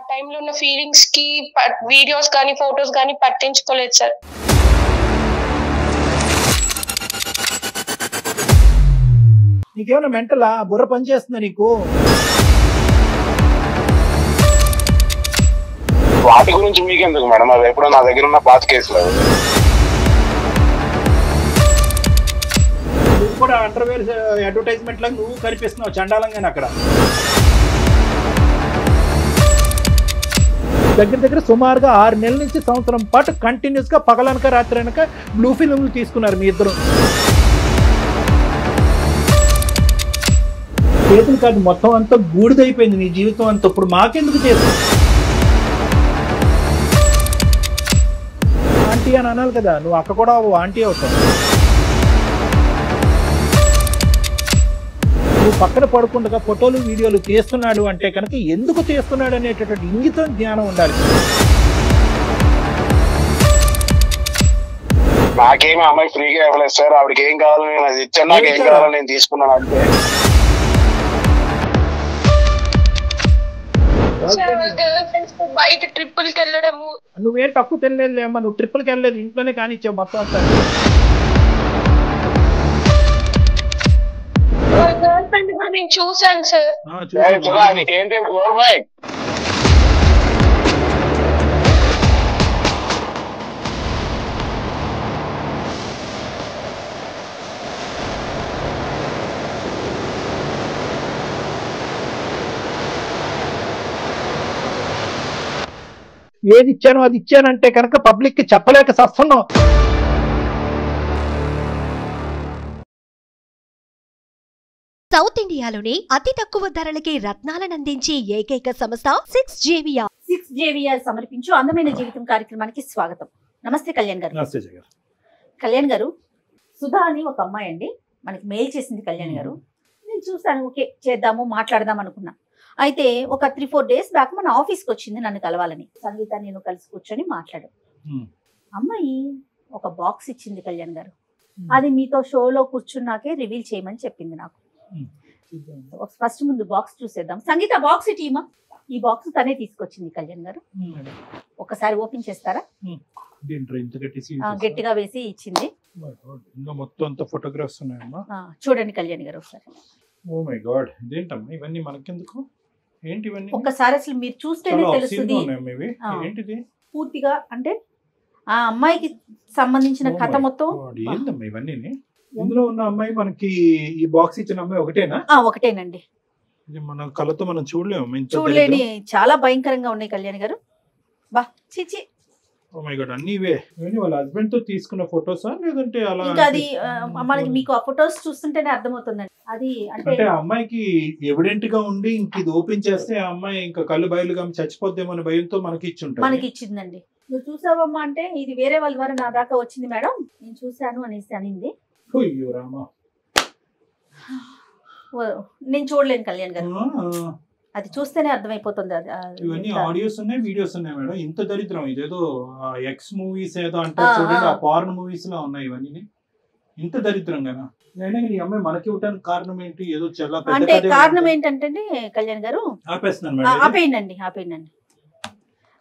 టైంలో ఉన్న ఫీలింగ్స్ కి వీడియోస్ కానీ ఫొటోస్ కానీ పట్టించుకోలేదు సార్. నీకేమైనా మెంటలా? బుర్ర పని చేస్తుందా నీకు? వాటి గురించి మీకెందుకు మేడం? అది ఎప్పుడో నా దగ్గర ఉన్న పాత కేసులు. నువ్వు కూడా అండర్వేర్ అడ్వర్టైజ్మెంట్ లాగా నువ్వు కనిపిస్తున్నావు చండాలంగానే అక్కడ. దగ్గర సుమారుగా 6 నెలల నుంచి సంవత్సరం పాటు కంటిన్యూస్ గా పగలనక రాత్రి అనక బ్లూ ఫిల్మ్లు తీసుకున్నారు మీ ఇద్దరు. చేతులు కాదు, మొత్తం అంతా బూడిదైపోయింది నీ జీవితం అంతా. ఇప్పుడు మాకెందుకు చేస్తావు? ఆంటీ అని అనాలి కదా, నువ్వు అక్క కూడా ఆంటీ అవుతావు. నువ్వు పక్కన పడకుండా ఫోటోలు వీడియోలు తీస్తున్నాడు అంటే కనుక ఎందుకు తీస్తున్నాడు అనేటటువంటి ఇంగితం జ్ఞానం ఉండాలి. నాకేమి అమ్మాయి ఫ్రీగా ఇవ్వలేదు సార్. ఆవిడకి ఏం కావాలో నేను అది ఇచ్చాను, నాకు ఏం కావాలో నేను తీసుకున్నాను అంతే. బయట ట్రిప్పులకి వెళ్ళడము. నువ్వేం తక్కువ తినలేదు అమ్మా, నువ్వు ట్రిప్పులకి వెళ్ళలేదు, ఇంట్లోనే కానిచ్చావు మొత్తం అంతా. గర్ల్ ఫ్రెండ్ నేను చూసాను సార్. ఏంటి ఏది ఇచ్చాను అది ఇచ్చానంటే కనుక పబ్లిక్ కి చెప్పలేక సస్తున్నావు. సౌత్ ఇండియాలోని అతి తక్కువ ధరలకి రత్నాలను అందించే ఏకైక సంస్థ 6JVR సమర్పించు అందమైన జీవితం కార్యక్రమానికి స్వాగతం. నమస్తే కళ్యాణ్ గారు. నమస్తే జగన్. కళ్యాణ్ గారు, సుధా అని ఒక అమ్మాయి అండి మనకి మెయిల్ చేసింది. కళ్యాణ్ గారు, నేను చూసాను, ఓకే చేద్దాము మాట్లాడదాం అనుకున్నా. అయితే ఒక 3-4 డేస్ బ్యాక్ మన ఆఫీస్కి వచ్చింది నన్ను కలవాలని. సంగీత నేను కలిసి కూర్చొని మాట్లాడాం. అమ్మాయి ఒక బాక్స్ ఇచ్చింది కళ్యాణ్ గారు. అది మీతో షోలో కూర్చున్నాకే రివీల్ చేయమని చెప్పింది నాకు. ఫస్ట్ ముందు బాక్స్ చూసేద్దాం. సంగీత బాక్స్ ఇటీమా. ఈ బాక్స్ తనే తీసుకొచ్చింది కళ్యాణ్ గారు. ఒకసారి ఓపెన్ చేస్తారా? గట్టిగా వేసి ఇచ్చింది. మొత్తం అంతా ఫోటోగ్రాఫ్స్ ఉన్నాయమ్మా. చూడండి కళ్యాణ్ గారు ఒకసారి. ఓ మై గాడ్, ఇదేంటమ్మా ఇవన్నీ మనకెందుకు? ఏంటి ఇవన్నీ? ఒకసారి అసలు మీరు చూస్తేనే తెలుస్తుంది ఏంటిది పూర్తిగా. అంటే ఆ అమ్మాయికి సంబంధించిన కథ మొత్తం. ఏంటమ్మా ఇవన్నీ? ఇందులో ఉన్న అమ్మాయి మనకి ఈ బాక్స్ ఇచ్చిన అమ్మాయి ఒకటేనా? ఒకటేనండి. మన కళ్ళతో మనం చూడలేము, చూడలేని చాలా భయంకరంగా ఉన్నాయి కళ్యాణ్ గారు. బా చిచి. ఓ మై గాడ్, అన్ని ఇవే. వాళ్ళ హస్బెండ్ తో తీసుకున్న ఫోటోసా లేదంటే అలా? ఇంకా అది మనకి మీకు ఆ ఫోటోస్ చూస్తుంటేనే అర్థమవుతుందండి. అది అంటే అమ్మాయికి ఎవిడెంట్ గా ఉండి ఇంక ఇది ఓపెన్ చేస్తే ఆ అమ్మాయి ఇంకా కళ్ళు బయలుగా చచ్చిపోద్దేమో అనే భయంతో మనకి ఇచ్చిందండి. నువ్వు చూసావమ్మా అంటే ఇది వేరే వాళ్ళ ద్వారా నా దాకా వచ్చింది మేడం, నేను చూశాను అనేసి అనింది. నేను చూడలేను కళ్యాణ్ గారు, అది చూస్తేనే అర్థమైపోతుంది. ఇవన్నీ ఆడియోస్ ఉన్నాయి, వీడియోస్ ఉన్నాయి మేడం. ఇంత దరిద్రం ఇదేదో ఎక్స్ మూవీస్ ఏదో అంటారు చూడండి, ఆ పార్న్ మూవీస్ లా ఉన్నాయి ఇవన్నీ. ఇంత దరిద్రంగా ఈ అమ్మాయి మనకి ఇవ్వడానికి కారణం ఏంటి? ఏదో చాలా అంటే కారణం ఏంటంటే కళ్యాణ్ గారు, ఆపేయండి.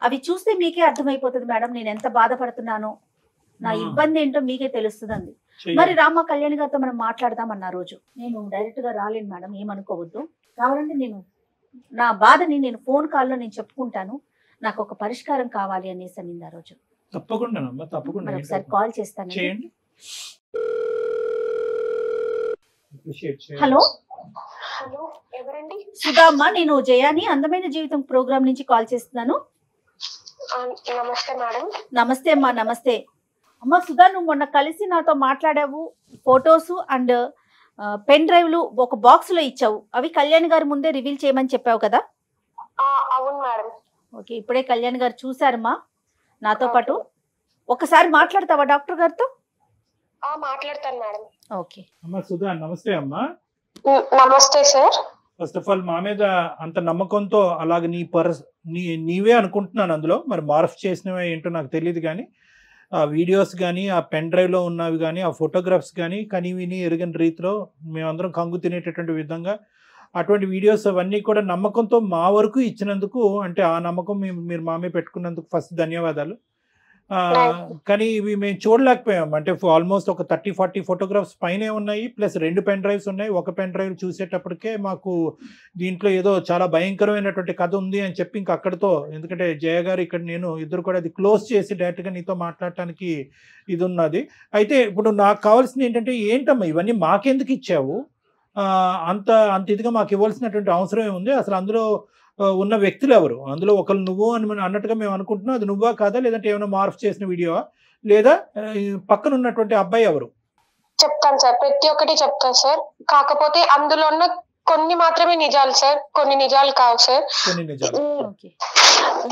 అవి చూస్తే మీకే అర్థమైపోతుంది మేడం నేను ఎంత బాధపడుతున్నానో, నా ఇబ్బంది ఏంటో మీకే తెలుస్తుంది. మరి రామ కళ్యాణ్ గారితో మనం మాట్లాడదామన్న రోజు నేను డైరెక్ట్ గా రాలేను మేడం, ఏమనుకోవద్దు. కావాలంటే నేను నా బాధని నేను ఫోన్ కాల్లో నేను చెప్పుకుంటాను, నాకు ఒక పరిష్కారం కావాలి అనేసి అనింది ఆ రోజు. తప్పకుండా ఒకసారి కాల్ చేస్తాను. హలో ఎవరండి? సుధా అమ్మ, నేను జయాని అందమైన జీవితం ప్రోగ్రామ్ నుంచి కాల్ చేస్తున్నాను. నమస్తే మేడం. నమస్తే అమ్మా. నమస్తే అమ్మ. సుధా, నువ్వు మొన్న కలిసి నాతో మాట్లాడావు, ఫొటోస్ అండ్ పెన్ డ్రైవ్లు ఒక బాక్స్ లో ఇచ్చావు. అవి కళ్యాణ్ గారి ముందే రివీల్ చేయమని చెప్పావు కదా? అవును మేడం. ఓకే, ఇప్పుడే కళ్యాణ్ గారు చూసారమ్మా నాతో పాటు. ఒకసారి మాట్లాడతావా డాక్టర్ గారితో? మాట్లాడతాను మేడం. ఓకే అమ్మా. సుధా నమస్తే అమ్మా. నమస్తే సార్. ఫస్ట్ ఆఫ్ ఆల్ మా మీద అంత నమ్మకంతో అలాగే నీవే అనుకుంటున్నాను. అందులో మరి మార్ఫ్ చేసినవే ఏంటో నాకు తెలియదు, కానీ ఆ వీడియోస్ కానీ ఆ పెన్ డ్రైవ్లో ఉన్నవి కానీ ఆ ఫోటోగ్రాఫ్స్ కానీ కని విని ఎరుగని రీతిలో మేమందరం కంగు తినేటటువంటి విధంగా అటువంటి వీడియోస్ అవన్నీ కూడా నమ్మకంతో మా వరకు ఇచ్చినందుకు, అంటే ఆ నమ్మకం మీరు మా మీద పెట్టుకున్నందుకు ఫస్ట్ ధన్యవాదాలు. కానీ ఇవి మేము చూడలేకపోయాం. అంటే ఆల్మోస్ట్ ఒక 30-40 ఫోటోగ్రాఫ్స్ పైనే ఉన్నాయి, ప్లస్ 2 పెన్ డ్రైవ్స్ ఉన్నాయి. ఒక పెన్ డ్రైవ్ చూసేటప్పటికే మాకు దీంట్లో ఏదో చాలా భయంకరమైనటువంటి కథ ఉంది అని చెప్పి ఇంక అక్కడితో, ఎందుకంటే జయ గారు ఇక్కడ నేను ఇద్దరు కూడా అది క్లోజ్ చేసి డైరెక్ట్గా నీతో మాట్లాడటానికి ఇది ఉన్నది. అయితే ఇప్పుడు నాకు కావాల్సింది ఏంటమ్మా ఇవన్నీ మాకెందుకు ఇచ్చావు, అంత ఇదిగా మాకు ఇవ్వాల్సినటువంటి అవసరం ఏముంది, అసలు అందులో ఉన్న వ్యక్తులు ఎవరు, అందులో ఒకరు నువ్వు అని అన్నట్టుగా మేము అనుకుంటున్నాం, అది నువ్వా కాదా, లేదంటే ఏమైనా మార్పు చేసిన వీడియోవా, లేదా పక్కన ఉన్నటువంటి అబ్బాయి ఎవరు? చెప్తాను సార్, ప్రతి ఒక్కటి చెప్తాను సార్. కాకపోతే అందులో ఉన్న కొన్ని మాత్రమే నిజాలు సార్, కొన్ని నిజాలు కావు సార్. కొన్ని నిజాలు.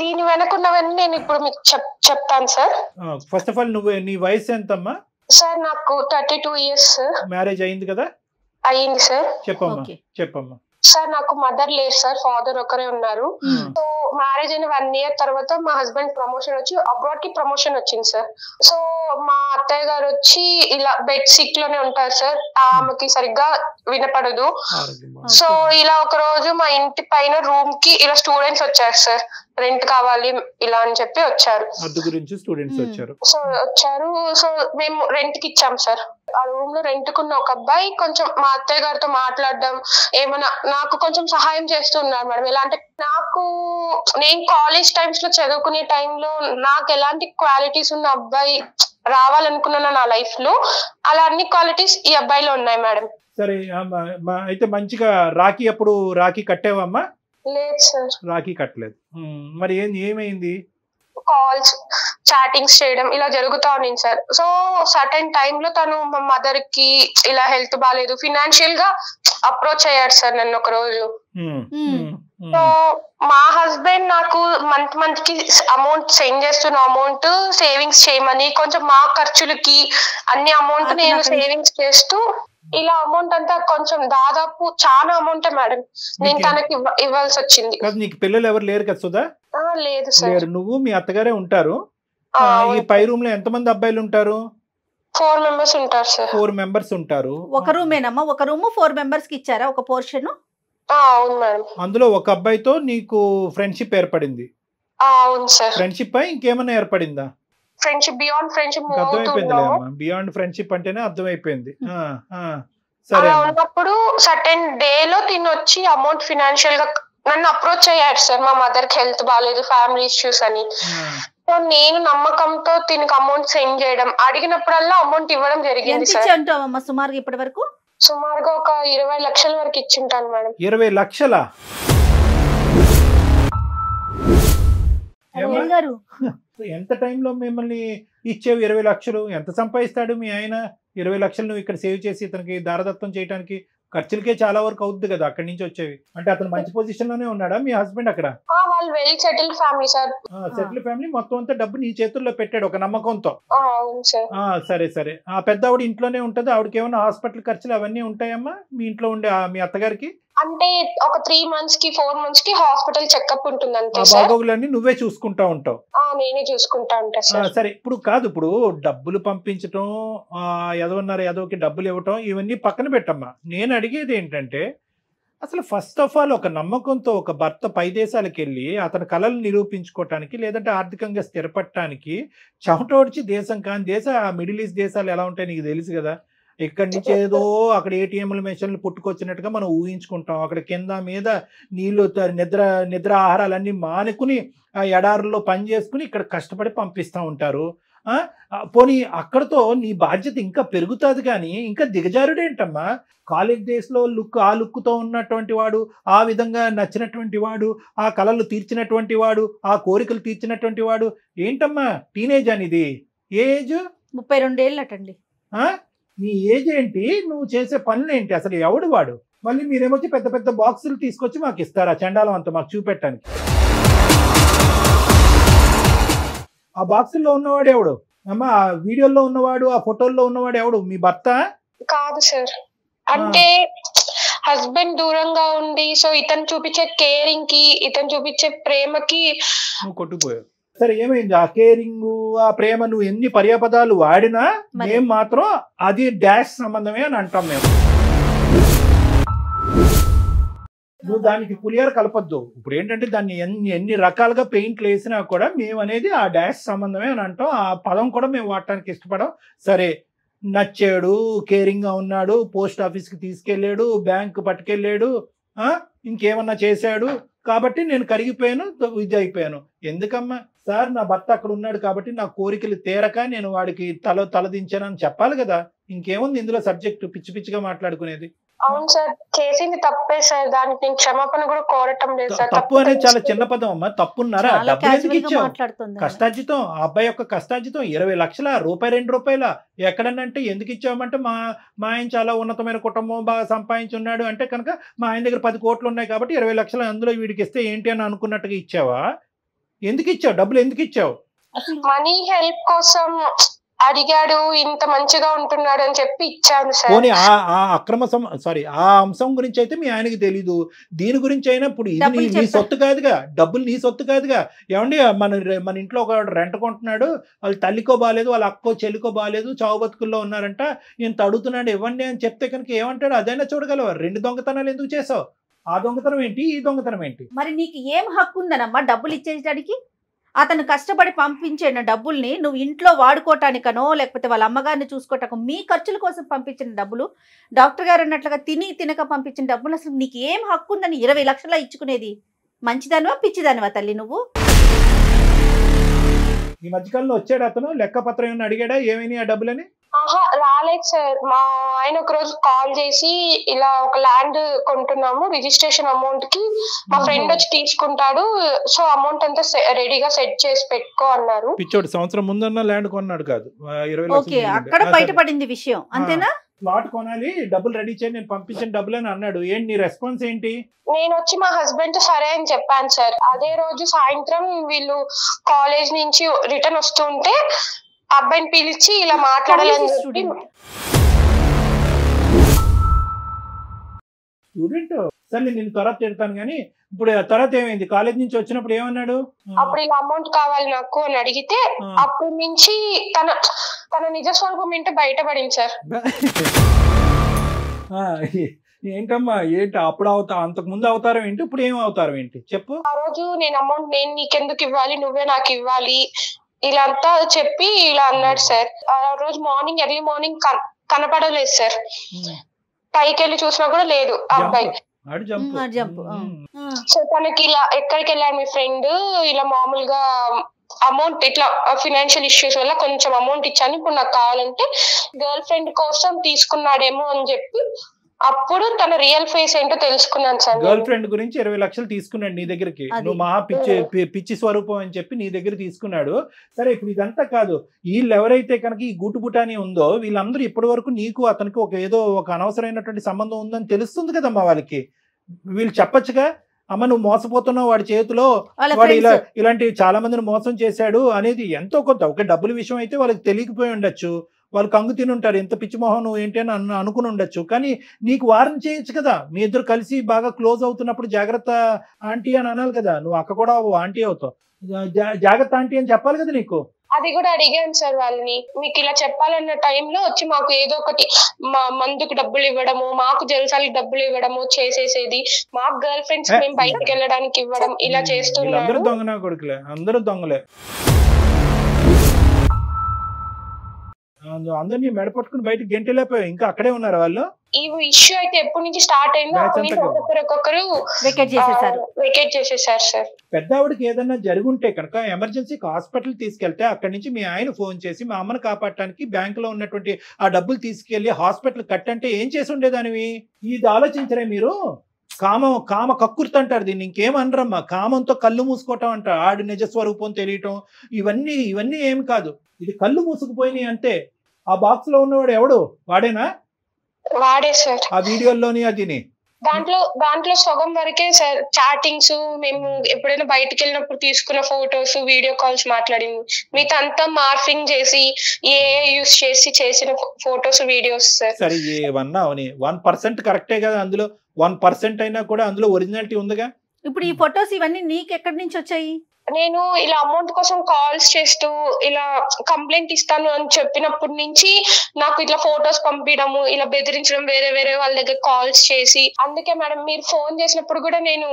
దీని వెనకున్నవన్నీ నేను ఇప్పుడు మీకు చెప్తాను సార్. ఫస్ట్ ఆఫ్ ఆల్ నీ వయసు ఎంతమ్మా? సార్ నాకు 32 years. మ్యారేజ్ అయింది కదా? అయ్యింది సార్. చెప్పమ్మా. సార్ నాకు మదర్ లేరు సార్, ఫాదర్ ఒకరే ఉన్నారు. సో మ్యారేజ్ అయిన 1 year తర్వాత మా హస్బెండ్ ప్రమోషన్ వచ్చి అబ్రాడ్ కి ప్రమోషన్ వచ్చింది సార్. సో మా అత్తయ్య గారు వచ్చి ఇలా బెడ్ సిక్ లోనే ఉంటారు సార్, ఆమెకి సరిగ్గా వినపడదు. సో ఇలా ఒక రోజు మా ఇంటి పైన రూమ్ కి ఇలా స్టూడెంట్స్ వచ్చారు సార్, రెంట్ కావాలి ఇలా అని చెప్పి వచ్చారు. సో వచ్చారు, సో మేము రెంట్ కి ఇచ్చాం సార్. ఆ రూమ్ లో రెంట్ కున్న ఒక అబ్బాయి కొంచెం మా అత్తయ్య గారితో మాట్లాడడం, ఏమన్నా నాకు కొంచెం సహాయం చేస్తున్నారు మేడం. ఎలా అంటే నేను కాలేజ్ టైమ్స్ లో చదువుకునే టైంలో నాకు ఎలాంటి క్వాలిటీస్ ఉన్న అబ్బాయి రావాలనుకున్నాను నా లైఫ్ లో, అలా అన్ని క్వాలిటీస్ ఈ అబ్బాయిలో ఉన్నాయి మేడం. సరే అయితే మంచిగా రాఖీ కట్టావమ్మా? లేదు సార్, రాఖీ కట్టలేదు. మరి ఏమైంది? కాల్స్ చాటింగ్స్ చేయడం ఇలా జరుగుతా ఉంది సార్. సో సర్టెన్ టైమ్ లో తను మా మదర్ కి ఇలా హెల్త్ బాగాలేదు, ఫినాన్షియల్ గా అప్రోచ్ అయ్యాడు సార్ నన్ను ఒక రోజు. సో మా హస్బెండ్ నాకు మంత్ కి అమౌంట్ సెండ్ చేస్తున్న అమౌంట్ సేవింగ్స్ చేయమని, కొంచెం మా ఖర్చులకి అన్ని అమౌంట్ నేను సేవింగ్స్ చేస్తూ ఇలా అమౌంట్ అంతా కొంచెం దాదాపు చాలా అమౌంట్ మేడం నేను తనకి ఇవ్వాల్సి వచ్చింది. నీకు పిల్లలు ఎవరు లేరు కదా సుధా? లేదు సార్. నువ్వు మీ అత్తగారే ఉంటారు. ఈ పై రూమ్ లో ఎంతమంది అబ్బాయిలు ఉంటారు? 4 members ఉంటారు సార్. 4 members ఉంటారు. ఒక రూమేనమ్మా? ఒక రూమ్ 4 members కి ఇచ్చారా ఒక పోర్షన్? అవును మేడం. అందులో ఒక అబ్బాయితో నీకు ఫ్రెండ్షిప్ ఏర్పడింది? అవును సార్. ఫ్రెండ్షిప్ పై ఇంకేమైనా ఏర్పడిందా? Friendship beyond friendship beyond friendship అంటేనే అర్థమైపోయింది. సరే, ఉన్నప్పుడు సర్టెన్ డే లో తినొచ్చి అమౌంట్ ఫినాన్షియల్ గా నన్ను అప్రోచ్ అయ్యాడు సార్. మా మదర్ కి హెల్త్ బాగాలేదు, ఫ్యామిలీ ఇష్యూస్ అని. సో నేను నమ్మకంతో దీనికి అమౌంట్ సెండ్ చేయడం, అడిగినప్పుడల్లా అమౌంట్ ఇవ్వడం జరిగింది సార్. సుమారుగా ఇప్పటి వరకు సుమారుగా ఒక 20 లక్షల వరకు ఇచ్చింటాను మేడం. 20 లక్షలా? ఎంత టైంలో మిమ్మల్ని ఇచ్చేవి 20 లక్షలు? ఎంత సంపాదిస్తాడు మీ ఆయన? 20 లక్షలు నువ్వు ఇక్కడ సేవ్ చేసి ఇతనికి దారదత్తం చేయడానికి ఖర్చులకే చాలా వరకు అవుద్ది కదా అక్కడి నుంచి వచ్చేవి. అంటే అతను మంచి పొజిషన్ లోనే ఉన్నాడా మీ హస్బెండ్ అక్కడ? వాళ్ళు well settled family sir. Settle family. మొత్తం అంతా డబ్బు నీ చేతుల్లో పెట్టాడు ఒక నమ్మకంతో. సరే సరే. ఆ పెద్ద ఆవిడ ఇంట్లోనే ఉంటది, ఆవిడకి ఏమైనా హాస్పిటల్ ఖర్చులు అవన్నీ ఉంటాయమ్మా మీ ఇంట్లో ఉండే మీ అత్తగారికి? అంటే ఒక 3 months కి 4 months కి హాస్పిటల్ చెకప్ ఉంటుంది అంతే సార్. బాగోగులన్నీ నువ్వే చూసుకుంటా ఉంటావు? నేనే చూసుకుంటా ఉంటా సార్. సరే, ఇప్పుడు డబ్బులు పంపించటం, ఎదవకి డబ్బులు ఇవ్వటం ఇవన్నీ పక్కన పెట్టమ్మా. నేను అడిగేది ఏంటంటే, అసలు ఫస్ట్ ఆఫ్ ఆల్ ఒక నమ్మకంతో ఒక భర్త పై దేశాలకు వెళ్ళి అతని కళలు నిరూపించుకోవటానికి, లేదంటే ఆర్థికంగా స్థిరపడటానికి చెమటోడ్చి దేశం కాని మిడిల్ ఈస్ట్ దేశాలు ఎలా ఉంటాయి నీకు తెలుసు కదా. ఇక్కడి నుంచి ఏదో అక్కడ ఏటీఎంల మెషిన్లు పుట్టుకొచ్చినట్టుగా మనం ఊహించుకుంటాం. అక్కడ కింద మీద నీళ్లు నిద్ర ఆహారాలన్నీ మానుకుని ఆ ఎడారుల్లో పని చేసుకుని ఇక్కడ కష్టపడి పంపిస్తూ ఉంటారు. పోనీ అక్కడతో నీ బాధ్యత ఇంకా పెరుగుతుంది, కానీ ఇంకా దిగజారుడేంటమ్మా? కాలేజ్ డేస్లో ఆ లుక్తో ఉన్నటువంటి వాడు, ఆ విధంగా నచ్చినటువంటి వాడు, ఆ కళలు తీర్చినటువంటి వాడు, ఆ కోరికలు తీర్చినటువంటి వాడు ఏంటమ్మా? టీనేజ్ అనేది ఏ ఏజ్? 32 ఏళ్ళటండి. నీ ఏజ్ ఏంటి? నువ్వు చేసే పనులు ఏంటి? అసలు ఎవడు వాడు? మళ్ళీ మీరేమొచ్చి పెద్ద పెద్ద బాక్సులు తీసుకొచ్చి మాకు ఇస్తారా? చండాలం అంతా మాకు చూపెట్టడానికి. ఆ బాక్సుల్లో ఉన్నవాడు ఎవడు అమ్మా? ఆ వీడియోలో ఉన్నవాడు, ఆ ఫోటోల్లో ఉన్నవాడు ఎవడు? మీ భర్త కాదు సార్. అంటే హస్బెండ్ దూరంగా ఉండి, సో ఇతను చూపించే కేరింగ్ కి, ఇతను చూపించే ప్రేమకి నువ్వు కొట్టుకుపోయావు. సరే, ఏమైంది? ఆ కేరింగ్, ఆ ప్రేమ నువ్వు ఎన్ని పర్యాపదాలు వాడినా మేము మాత్రం అది డాష్ సంబంధమే అని అంటాం మేము. నువ్వు దానికి పులిహార కలపొద్దు. ఇప్పుడు ఏంటంటే దాన్ని ఎన్ని రకాలుగా పెయింట్లు వేసినా కూడా మేము అనేది ఆ డాష్ సంబంధమే అని అంటాం. ఆ పదం కూడా మేము వాడటానికి ఇష్టపడం. సరే, నచ్చాడు, కేరింగ్గా ఉన్నాడు, పోస్ట్ ఆఫీస్కి తీసుకెళ్ళాడు, బ్యాంకు పట్టుకెళ్ళాడు, ఇంకేమన్నా చేశాడు కాబట్టి నేను కరిగిపోయాను, ఇది అయిపోయాను. ఎందుకమ్మా సార్, నా భర్త అక్కడ ఉన్నాడు కాబట్టి నా కోరికలు తీరక నేను వాడికి తలదించానని చెప్పాలి కదా. ఇంకేముంది ఇందులో సబ్జెక్ట్ పిచ్చి పిచ్చిగా మాట్లాడుకునేది? అవును సార్, చేసింది తప్పే సార్, దానికి నేను క్షమాపణ కూడా కోరటం లేదు సార్. తప్పు అనేది చాలా చిన్న పదం అమ్మా. తప్పున్నారా? డబ్బులు ఎందుకు ఇచ్చావు? కష్టార్జితం, ఆ అబ్బాయి యొక్క కష్టార్జితం 20 లక్షల రూపాయి, 2 రూపాయల ఎక్కడనంటే ఎందుకు ఇచ్చామంటే మా ఆయన చాలా ఉన్నతమైన కుటుంబం, బాగా సంపాదించున్నాడు అంటే కనుక మా ఆయన దగ్గర 10 కోట్లు ఉన్నాయి కాబట్టి 20 లక్షలు అందులో వీడికి ఇస్తే ఏంటి అని అనుకున్నట్టుగా ఇచ్చావా? ఎందుకు ఇచ్చావు? డబ్బులు ఎందుకు ఇచ్చావు? మనీ హెల్ప్ కోసం అడిగాడు, ఇంత మంచిగా ఉంటున్నాడు అని చెప్పి ఇచ్చాను సార్. పోనీ ఆ అంశం గురించి అయితే మీ ఆయనకి తెలీదు. దీని గురించి అయినా ఇప్పుడు ఇది నీ సొత్తు కాదుగా, డబ్బులు నీ సొత్తు కాదుగా. ఏమండి, మన ఇంట్లో ఒక రెంట్ కొంటున్నాడు, వాళ్ళ తల్లికో బాగాలేదు, వాళ్ళ అక్కో చెల్లికో బాగాలేదు, చావు బతుకుల్లో ఉన్నారంట, ఇంత అడుగుతున్నాడు ఇవ్వండి అని చెప్తే కనుక ఏమంటాడు? అదైనా చూడగలవా? 2 దొంగతనాలు ఎందుకు చేసావు? ఆ దొంగతనం ఏంటి, ఈ దొంగతనం ఏంటి? మరి నీకు ఏం హక్కు ఉందనమ్మా డబ్బులు ఇచ్చేటానికి? అతను కష్టపడి పంపించిన డబ్బుల్ని నువ్వు ఇంట్లో వాడుకోవటానికనో లేకపోతే వాళ్ళ అమ్మగారిని చూసుకోవటానికో మీ ఖర్చుల కోసం పంపించిన డబ్బులు, డాక్టర్ గారు అన్నట్లుగా తినక పంపించిన డబ్బులు, అసలు నీకు ఏం హక్కు ఉందని 20 లక్షల ఇచ్చుకునేది? మంచిదానివా పిచ్చిదానివా తల్లి నువ్వు? ఈ మధ్యకాలంలో వచ్చాడు అతను, లెక్కపత్రం ఏమైనా అడిగాడా ఏమైనా ఆ డబ్బులని? రాలేదు సార్. మా ఆయన ఒక రోజు కాల్ చేసి ఇలా ఒక ల్యాండ్ కొంటున్నాము, రిజిస్ట్రేషన్ అమౌంట్ కి మా ఫ్రెండ్ వచ్చి తీసుకుంటాడు, సో అమౌంట్ అంతా రెడీగా సెట్ చేసి పెట్టుకో అన్నారు. పిచ్చోడు, సంవత్సరం ముందన్న ల్యాండ్ కొన్నాడు కాదు, 20 లక్షలు. అక్కడ బయటపడింది విషయం, అంతేనా? ప్లాట్ కొనాలి, డబ్బులు రెడీ చేయండి, నేను పంపించిన డబ్బులు అని అన్నాడు. ఏంటి నీ రెస్పాన్స్ ఏంటి? నేను వచ్చి మా హస్బెండ్ తో సరే అని చెప్పాను సార్. అదే రోజు సాయంత్రం వీళ్ళు కాలేజ్ నుంచి రిటర్న్ వస్తుంటే అబ్బాయిని పిలిచి ఇలా మాట్లాడాలని చెప్పి. స్టూడెంట్ సరే, నేను తర్వాత తిడతాను కానీ ఇప్పుడు తర్వాత ఏమైంది? కాలేజ్ నుంచి వచ్చినప్పుడు ఏమన్నాడు? అప్పుడు ఇలా అమౌంట్ కావాలి నాకు అని అడిగితే అప్పటి నుంచి తన నిజ స్వరూపం ఏంటో బయటపడింది సార్. ఏంటమ్మా ఏంటి అప్పుడు అంతకు ముందు అవతారం ఏంటి, ఇప్పుడు ఏం అవతారం ఏంటి చెప్పు? ఆ రోజు నేను అమౌంట్ నేను నీకెందుకు ఇవ్వాలి, నువ్వే నాకు ఇవ్వాలి ఇలా అంతా చెప్పి ఇలా అన్నాడు సార్. ఆ రోజు ఎర్లీ మార్నింగ్ కనపడలేదు సార్. పైకి వెళ్ళి చూసినా కూడా లేదు అబ్బాయి. సో తనకి ఇలా ఎక్కడికి వెళ్ళాడు మీ ఫ్రెండ్, ఇలా మామూలుగా అమౌంట్ ఇట్లా ఫినాన్షియల్ ఇష్యూస్ వల్ల కొంచెం అమౌంట్ ఇచ్చాను, ఇప్పుడు నాకు కావాలంటే గర్ల్ ఫ్రెండ్ కోసం తీసుకున్నాడేమో అని చెప్పి అప్పుడు తన రియల్ ఫేస్ ఏంటో తెలుసుకున్నాను సార్. గర్ల్ ఫ్రెండ్ గురించి 20 లక్షలు తీసుకున్నాడు నీ దగ్గరికి, నువ్వు మహా పిచ్చి స్వరూపం అని చెప్పి నీ దగ్గర తీసుకున్నాడు. సరే, ఇప్పుడు ఇదంతా కాదు, వీళ్ళు ఎవరైతే కనుక ఈ గుటుబుటాని ఉందో వీళ్ళందరూ ఇప్పటి వరకు నీకు అతనికి ఏదో ఒక అనవసరమైనటువంటి సంబంధం ఉందని తెలుస్తుంది కదమ్మా వాళ్ళకి. వీళ్ళు చెప్పచ్చుగా, అమ్మ నువ్వు మోసపోతున్నావు, వాడి చేతిలో వాడు ఇలాంటి చాలా మందిని మోసం చేశాడు అనేది ఎంతో కొంత. ఒక డబ్బుల విషయం అయితే వాళ్ళకి తెలియకపోయి ఉండొచ్చు, వాళ్ళు కంగు తిని ఉంటారు, ఎంత పిచ్చిమోహం నువ్వు ఏంటి అని అనుకుని ఉండొచ్చు. కానీ నీకు వార్న్ చేయొచ్చు కదా, మీ ఇద్దరు కలిసి బాగా క్లోజ్ అవుతున్నప్పుడు జాగ్రత్త ఆంటీ అని అనాలి కదా. నువ్వు అక్క కూడా ఆంటీ అవుతావు, జాగ్రత్త ఆంటీ అని చెప్పాలి కదా నీకు. అది కూడా అడిగాను సార్ వాళ్ళని, మీకు ఇలా చెప్పాలన్న టైంలో వచ్చి మాకు ఏదో ఒకటి మందుకు డబ్బులు ఇవ్వడము, మాకు జల్సాలకి డబ్బులు ఇవ్వడము చేసేసేది, మాకు గర్ల్ ఫ్రెండ్స్ మేము బయటకు వెళ్ళడానికి ఇవ్వడం ఇలా చేస్తున్నారు. అందరూ దొంగనా కొడుకులే, అందరూ దొంగలే. అందరినీ మెడపట్టుకుని బయటకు గెంటలేపోయావు, ఇంకా అక్కడే ఉన్నారు వాళ్ళు. ఈ ఇష్యూ అయితే ఎప్పటి నుంచి స్టార్ట్ అయిందో ఒక్కొక్కరు వెకేట్ చేసేసారు సార్. పెద్ద ఆవిడకి ఏదన్నా జరుగుంటే కనుక ఎమర్జెన్సీకి హాస్పిటల్ తీసుకెళ్తే అక్కడి నుంచి మీ ఆయన ఫోన్ చేసి మా అమ్మను కాపాడటానికి బ్యాంకులో ఉన్నటువంటి ఆ డబ్బులు తీసుకెళ్లి హాస్పిటల్ కట్టంటే ఏం చేసి ఉండేదానివి? ఇది ఆలోచించరే మీరు? కామ కక్కుర్తి అంటారు దీన్ని, ఇంకేమనరమ్మా. కామంతో కళ్ళు మూసుకోవటం అంట, ఆడి నిజ స్వరూపం తెలియటం, ఇవన్నీ ఏం కాదు. ఇది కళ్ళు మూసుకుపోయినాయి అంతే. ఆ బాక్స్ లో ఉన్నవాడు ఎవడు? వాడేనా? వాడే సార్. ఆ వీడియోలోని అదిని దాంట్లో సగం వరకే సార్ చాటింగ్స్, మేము ఎప్పుడైనా బయటకు వెళ్ళినప్పుడు తీసుకున్న ఫోటోస్, వీడియో కాల్స్ మాట్లాడింది. మిగతా అంతా మార్ఫింగ్ చేసి యూస్ చేసి చేసిన ఫోటోస్ వీడియోస్ సార్. సరే, ఏమన్నా 1% కరెక్టే కదా, అందులో 1% అయినా కూడా అందులో ఒరిజినాలిటీ ఉందిగా. ఇప్పుడు ఈ ఫొటోస్ ఇవన్నీ నీకు ఎక్కడి నుంచి వచ్చాయి? నేను ఇలా అమౌంట్ కోసం కాల్స్ చేస్తూ ఇలా కంప్లైంట్ ఇస్తాను అని చెప్పినప్పటి నుంచి నాకు ఇట్లా ఫొటోస్ పంపించడము, ఇలా బెదిరించడం, వేరే వేరే వాళ్ళ దగ్గర కాల్స్ చేసి, అందుకే మేడం మీరు ఫోన్ చేసినప్పుడు కూడా నేను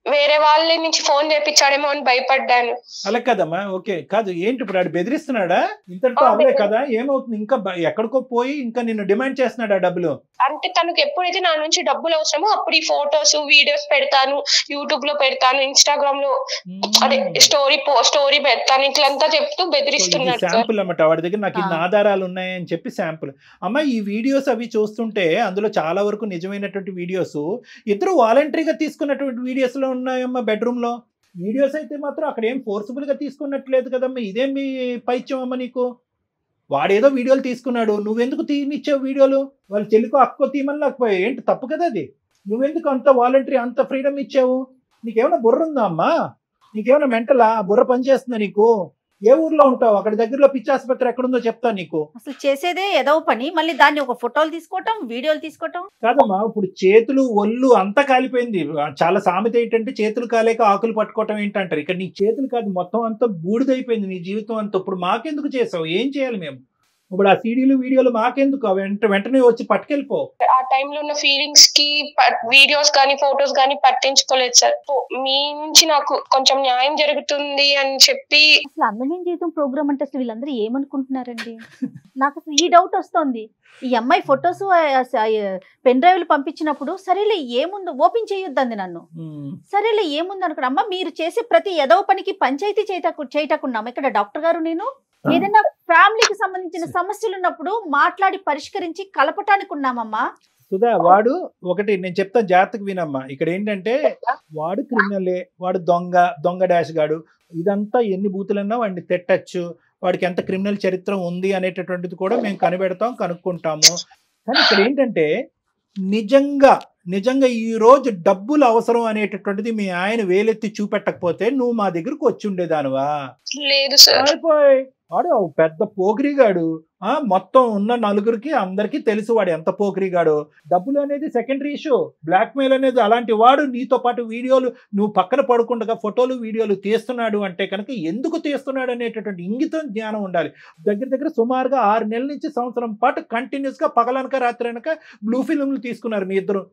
వేరే వాళ్ళ నుంచి ఫోన్ చేపించాడేమో అని భయపడ్డాను. అలా కదమ్మా, ఓకే కాదు, ఏంటి ఇప్పుడు ఆడు బెదిరిస్తున్నాడా? ఇంతటితో అవలే కదా, ఏమవుతుంది? ఇంకా ఎక్కడికో పోయి ఇంకా నిన్ను డిమాండ్ చేస్తున్నాడా డబ్బులు? అంటే తనకు ఎప్పుడైతే నా నుంచి డబ్బులు అవసరమో అప్పుడు ఈ ఫొటోస్ వీడియోస్ పెడతాను, యూట్యూబ్ లో పెడతాను, ఇన్స్టాగ్రామ్ లో అదే స్టోరీ పెడతాను, ఇట్లంతా చెప్తూ బెదిరిస్తున్నాడు. శాంపుల్ అన్నమాట, వాడి దగ్గర నాకు ఇన్ని ఆధారాలు ఉన్నాయని చెప్పి శాంపుల్. అమ్మ ఈ వీడియోస్ అవి చూస్తుంటే అందులో చాలా వరకు నిజమైనటువంటి వీడియోస్, ఇద్దరు వాలంటరీగా తీసుకున్నటువంటి వీడియోస్ లో ఉన్నాయమ్మా. బెడ్రూమ్ లో వీడియోస్ అయితే మాత్రం అక్కడ ఏం ఫోర్సిబుల్ గా తీసుకున్నట్లేదు కదమ్మా. ఇదేం మీ పైత్యం అమ్మ నీకు? వాడేదో వీడియోలు తీసుకున్నాడు, నువ్వెందుకు తీనిచ్చావు వీడియోలు? వాళ్ళ చెల్లికో అక్కో తీయమని లేకపోయా? ఏంటి తప్పు కదా అది? నువ్వెందుకు అంత వాలంటరీ అంత ఫ్రీడమ్ ఇచ్చావు? నీకేమైనా బుర్ర ఉందా అమ్మా? నీకేమైనా మెంటలా? బుర్ర పనిచేస్తుందా నీకు? ఏ ఊర్లో ఉంటావు? అక్కడ దగ్గరలో పిచ్చి ఆసుపత్రి ఎక్కడుందో చెప్తా నీకు. అసలు చేసేదే ఏదో పని, మళ్ళీ దాన్ని ఒక ఫోటోలు తీసుకోవటం, వీడియోలు తీసుకోవటం కాదమ్మా. ఇప్పుడు చేతులు ఒళ్ళు అంతా కాలిపోయింది. చాలా సామెత ఏంటంటే చేతులు కాలేక ఆకులు పట్టుకోవటం ఏంటంటారు. ఇక్కడ నీ చేతులు కాదు, మొత్తం అంతా బూడిదైపోయింది నీ జీవితం అంతా. ఇప్పుడు మాకెందుకు చేసావు? ఏం చేయాలి మేము? ఇప్పుడు ఆ సీడీలు వీడియోలు మాకెందుకు? వెంటనే వచ్చి పట్టుకెళ్ళిపో. ఆ టైంలో ఉన్న ఫీలింగ్స్ కి వీడియోస్ కానీ ఫొటోస్ కానీ పట్టించుకోలేదు సార్. మీ నుంచి నాకు కొంచెం న్యాయం జరుగుతుంది అని చెప్పి. అసలు అందమైన జీవితం ప్రోగ్రామ్ అంటే అసలు వీళ్ళందరూ ఏమనుకుంటున్నారండి? నాకు అసలు ఈ డౌట్ వస్తుంది. ఈ అమ్మాయి ఫొటోస్ పెన్ డ్రైవ్లు పంపించినప్పుడు సరేలే ఏముందో ఓపెన్ చేయొద్దంది నన్ను. సరేలే ఏముంది అనుకున్నా. అమ్మ మీరు చేసే ప్రతి ఎదవ పనికి పంచాయతీ చేయటకున్నాము ఇక్కడ డాక్టర్ గారు. నేను ఏదైనా ఫ్యామిలీకి సంబంధించిన సమస్యలు ఉన్నప్పుడు మాట్లాడి పరిష్కరించి కలపటానికి ఉన్నామమ్మా. సుధా, వాడు ఒకటి నేను చెప్తా, జాగ్రత్తగా వినమ్మా. ఇక్కడ ఏంటంటే వాడు క్రిమినలే, వాడు దొంగ డాష్ గాడు. ఇదంతా ఎన్ని బూతులన్నా వాడిని తిట్టచ్చు, వాడికి ఎంత క్రిమినల్ చరిత్ర ఉంది అనేటటువంటిది కూడా మేము కనుక్కుంటాము. కానీ ఇక్కడ ఏంటంటే నిజంగా ఈ రోజు డబ్బులు అవసరం అనేటటువంటిది మీ ఆయన వేలెత్తి చూపెట్టకపోతే నువ్వు మా దగ్గరకు వచ్చి ఉండేదానివా? లేదు సార్. అయిపోయి వాడు పెద్ద పోకిరిగాడు. మొత్తం ఉన్న నలుగురికి అందరికీ తెలుసు వాడు ఎంత పోకిరిగాడు. డబ్బులు అనేది సెకండరీ ఇష్యూ. బ్లాక్ మెయిల్ అనేది అలాంటి వాడు నీతో పాటు వీడియోలు నువ్వు పక్కన పడుకుండగా ఫోటోలు వీడియోలు తీస్తున్నాడు అంటే కనుక ఎందుకు తీస్తున్నాడు అనేటటువంటి ఇంగితం జ్ఞానం ఉండాలి. దగ్గర సుమారుగా 6 నెలల నుంచి సంవత్సరం పాటు కంటిన్యూస్ గా పగలనక రాత్రి అనక బ్లూ ఫిల్మ్లు తీసుకున్నారు మీ ఇద్దరు.